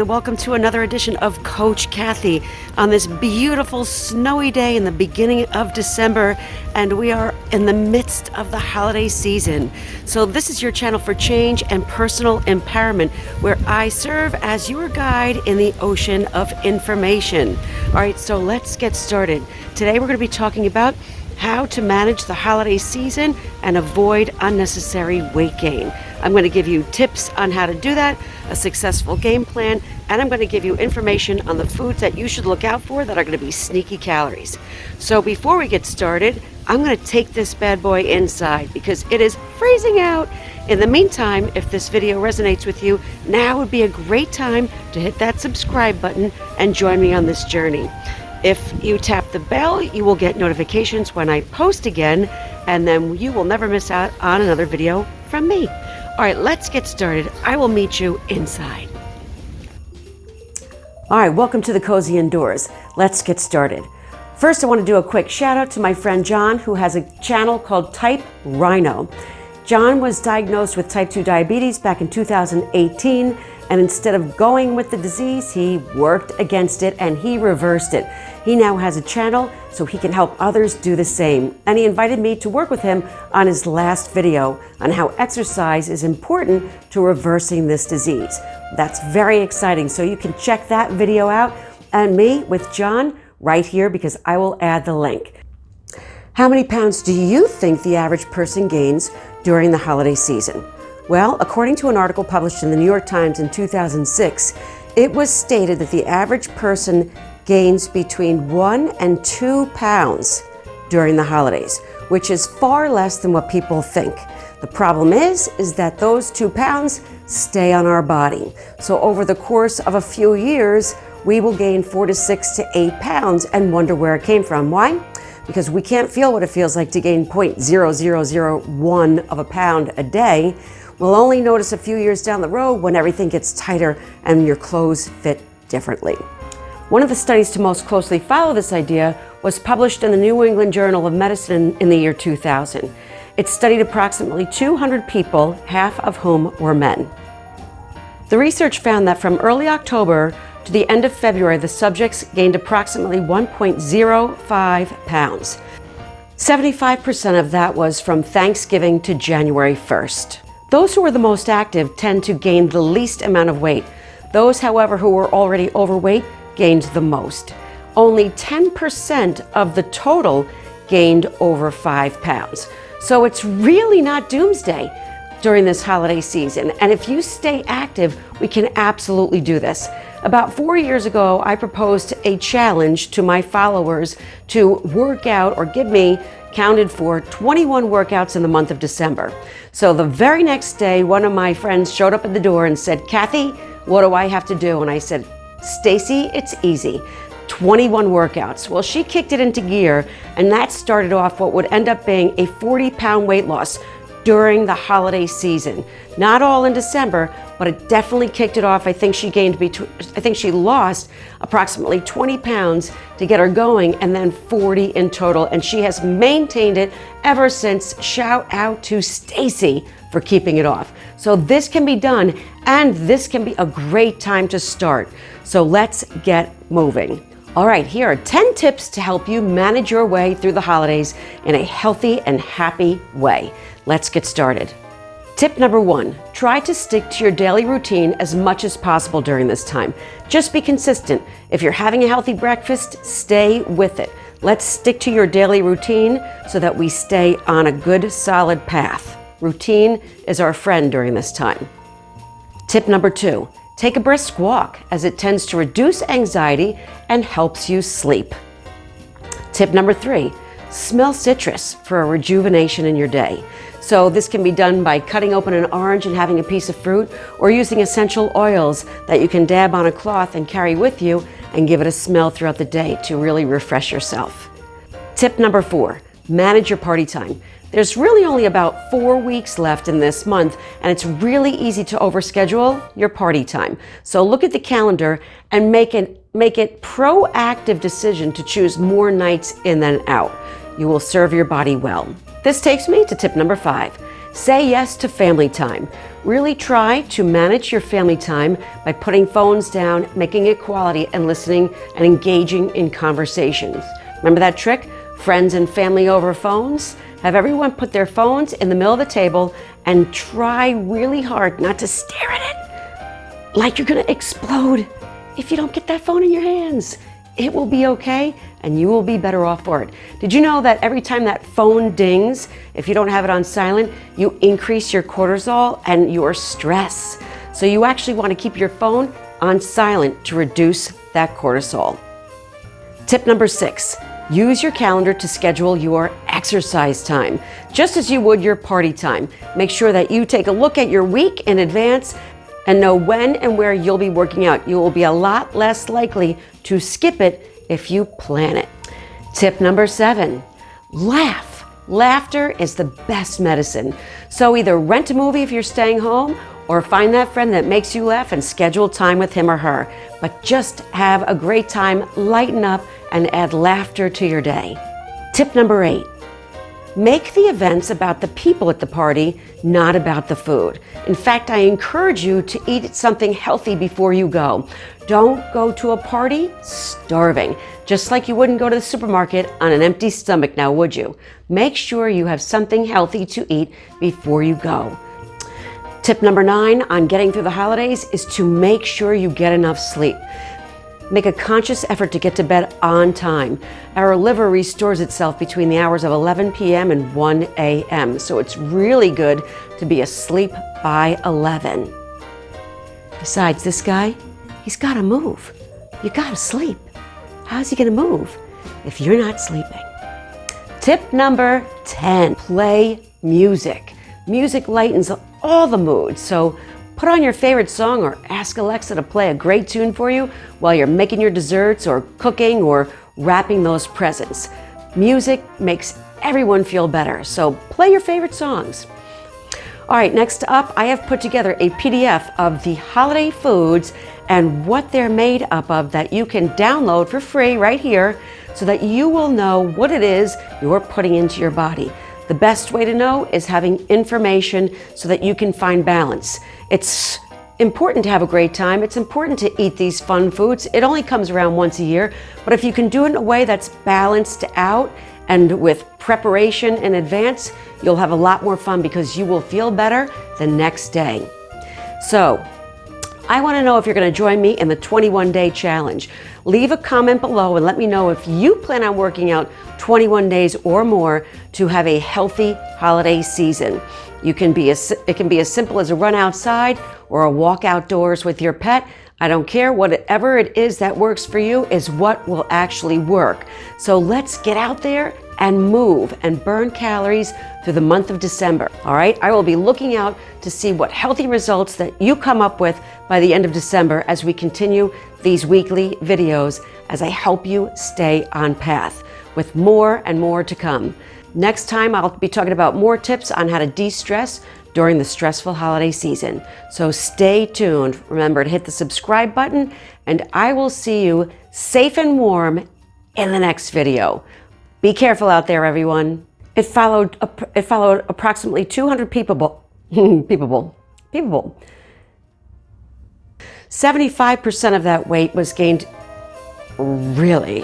and welcome to another edition of Coach Kathi on this beautiful snowy day in the beginning of December, and we are in the midst of the holiday season. So this is your channel for change and personal empowerment, where I serve as your guide in the ocean of information. All right, so let's get started. Today we're going to be talking about how to manage the holiday season and avoid unnecessary weight gain. I'm going to give you tips on how to do that, a successful game plan, and I'm going to give you information on the foods that you should look out for that are going to be sneaky calories. So before we get started, I'm going to take this bad boy inside because it is freezing out. In the meantime, if this video resonates with you, now would be a great time to hit that subscribe button and join me on this journey. If you tap the bell, you will get notifications when I post again, and then you will never miss out on another video from me. All right, let's get started. I will meet you inside. All right, welcome to the Cozy Indoors. Let's get started. First, I want to do a quick shout out to my friend John, who has a channel called Type Rhino. John was diagnosed with type 2 diabetes back in 2018, and instead of going with the disease, he worked against it and he reversed it. He now has a channel so he can help others do the same. And he invited me to work with him on his last video on how exercise is important to reversing this disease. That's very exciting. So you can check that video out and me with John right here because I will add the link. How many pounds do you think the average person gains during the holiday season? Well, according to an article published in the New York Times in 2006, it was stated that the average person gains between 1 and 2 pounds during the holidays, which is far less than what people think. The problem is that those 2 pounds stay on our body. So over the course of a few years, we will gain 4 to 6 to 8 pounds and wonder where it came from. Why? Because we can't feel what it feels like to gain 0.0001 of a pound a day. We'll only notice a few years down the road when everything gets tighter and your clothes fit differently. One of the studies to most closely follow this idea was published in the New England Journal of Medicine in the year 2000. It studied approximately 200 people, half of whom were men. The research found that from early October to the end of February, the subjects gained approximately 1.05 pounds. 75% of that was from Thanksgiving to January 1st. Those who were the most active tend to gain the least amount of weight. Those, however, who were already overweight gained the most. Only 10% of the total gained over 5 pounds. So it's really not doomsday during this holiday season. And if you stay active, we can absolutely do this. About 4 years ago, I proposed a challenge to my followers to work out or give me counted for 21 workouts in the month of December. So the very next day, one of my friends showed up at the door and said, "Kathi, what do I have to do?" And I said, "Stacy, it's easy. 21 workouts." Well, she kicked it into gear, and that started off what would end up being a 40-pound weight loss during the holiday season. Not all in December, but it definitely kicked it off. I think she lost approximately 20 pounds to get her going, and then 40 in total, and she has maintained it ever since. Shout out to Stacy for keeping it off. So this can be done, and this can be a great time to start. So let's get moving. All right, here are 10 tips to help you manage your way through the holidays in a healthy and happy way. Let's get started. Tip number 1, try to stick to your daily routine as much as possible during this time. Just be consistent. If you're having a healthy breakfast, stay with it. Let's stick to your daily routine so that we stay on a good, solid path. Routine is our friend during this time. Tip number 2, take a brisk walk as it tends to reduce anxiety and helps you sleep. Tip number 3, smell citrus for a rejuvenation in your day. So this can be done by cutting open an orange and having a piece of fruit, or using essential oils that you can dab on a cloth and carry with you and give it a smell throughout the day to really refresh yourself. Tip number 4, manage your party time. There's really only about 4 weeks left in this month, and it's really easy to overschedule your party time. So look at the calendar and make it proactive decision to choose more nights in than out. You will serve your body well. This takes me to tip number 5. Say yes to family time. Really try to manage your family time by putting phones down, making it quality, and listening and engaging in conversations. Remember that trick? Friends and family over phones? Have everyone put their phones in the middle of the table and try really hard not to stare at it like you're gonna explode if you don't get that phone in your hands. It will be okay, and you will be better off for it. Did you know that every time that phone dings, if you don't have it on silent, you increase your cortisol and your stress? So you actually want to keep your phone on silent to reduce that cortisol. Tip number 6, use your calendar to schedule your exercise time, just as you would your party time. Make sure that you take a look at your week in advance and know when and where you'll be working out. You will be a lot less likely to skip it if you plan it. Tip number 7, laugh. Laughter is the best medicine. So either rent a movie if you're staying home, or find that friend that makes you laugh and schedule time with him or her. But just have a great time, lighten up, and add laughter to your day. Tip number 8, make the events about the people at the party, not about the food. In fact, I encourage you to eat something healthy before you go. Don't go to a party starving, just like you wouldn't go to the supermarket on an empty stomach, now would you? Make sure you have something healthy to eat before you go. Tip number 9 on getting through the holidays is to make sure you get enough sleep. Make a conscious effort to get to bed on time. Our liver restores itself between the hours of 11 p.m. and 1 a.m. So it's really good to be asleep by 11. Besides, this guy, he's got to move. You got to sleep. How's he going to move if you're not sleeping? Tip number 10, play music. Music lightens all the moods. So put on your favorite song or ask Alexa to play a great tune for you while you're making your desserts or cooking or wrapping those presents. Music makes everyone feel better, so play your favorite songs. All right, next up, I have put together a PDF of the holiday foods and what they're made up of that you can download for free right here so that you will know what it is you're putting into your body. The best way to know is having information so that you can find balance. It's important to have a great time. It's important to eat these fun foods. It only comes around once a year, but if you can do it in a way that's balanced out and with preparation in advance, you'll have a lot more fun because you will feel better the next day. So, I want to know if you're going to join me in the 21-day challenge. Leave a comment below and let me know if you plan on working out 21 days or more to have a healthy holiday season. It can be as simple as a run outside or a walk outdoors with your pet. I don't care. Whatever it is that works for you is what will actually work. So let's get out there and move and burn calories through the month of December. All right, I will be looking out to see what healthy results that you come up with by the end of December as we continue these weekly videos as I help you stay on path with more and more to come. Next time, I'll be talking about more tips on how to de-stress during the stressful holiday season. So stay tuned. Remember to hit the subscribe button, and I will see you safe and warm in the next video. Be careful out there, everyone. It followed approximately 200 people. 75% of that weight was gained. Really?